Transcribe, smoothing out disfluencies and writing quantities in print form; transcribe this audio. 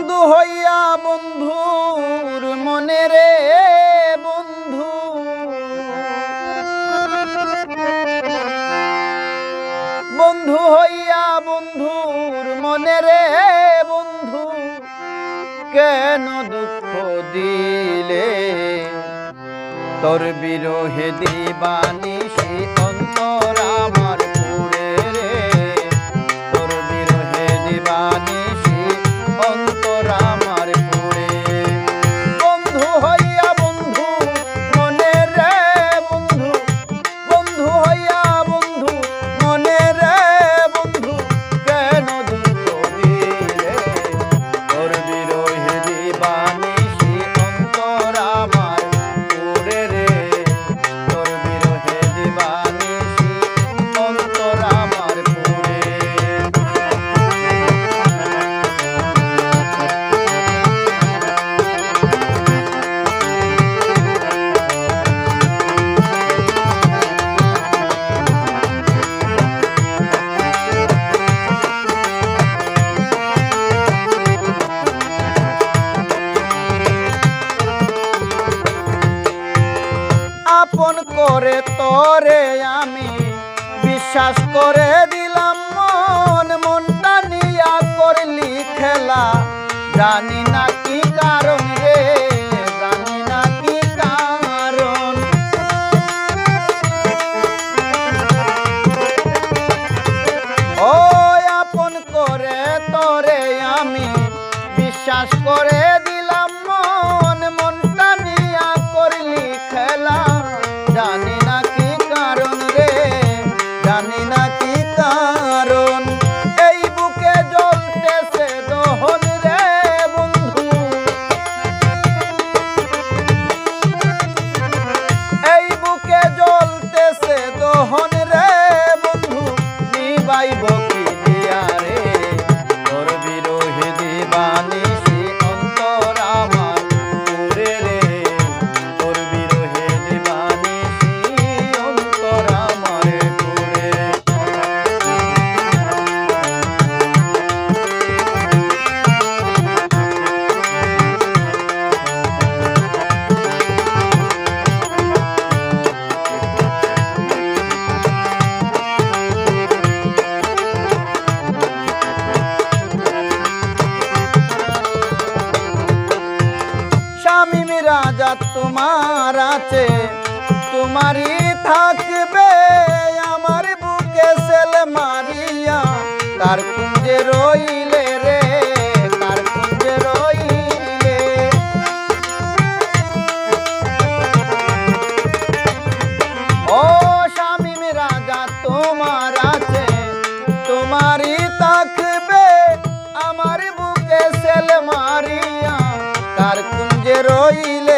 বন্ধু হইয়া বন্ধুর মনে রে বন্ধু, বন্ধু হইয়া বন্ধুর মনে রে বন্ধু, কেন দুঃখ দিলে তোর বিরহে দিবানিশি অন্তর আমার পুরে রে, তোর বিরহে দিবানিশি অন্তর আমার পুরে। বন্ধু হইয়া বন্ধু মনে রে বন্ধু, বন্ধু হইয়া বন্ধু মনে রে বন্ধু, কেন দুঃখ দিলে তোর বিরহে দিবানিশি অন্তর আমার পুরে রে, তোর বিরহে দিবানিশি অন্তর আমার পুরে। আপন করে তোরে আমি বিশ্বাস করে দিলাম মন, মনটা নিয়া করলি খেলা, জানি না কি কারণ রে, জানি না কি কারণ। ও আপন করে তোরে আমি বিশ্বাস করে দিলাম মন, মনটা নিয়া করলি খেলা, জানি না কি কারণ রে, জানি না কি কারণ। এই বুকে জ্বলতেছে দহন রে বন্ধু, এই বুকে জ্বলতেছে দহন রে বন্ধু, নিবাইব কি দিয়া রে, তোর বিরহে দিবানিশি অন্তর আমার পুরে রে, তোর বিরহে দিবানিশি অন্তর আমার পুরে। শামীম রাজা তোমার আছে, তোমারই থাকবে, আমার বুকে সেল মারিয়া কার কুঞ্জে রইলে রে, কার কুঞ্জে রইলে। ও শামীম রাজা তোমার আছে, তোমারই থাকবে, আমার বুকে সেল মারিয়া কার কুঞ্জে রইলে।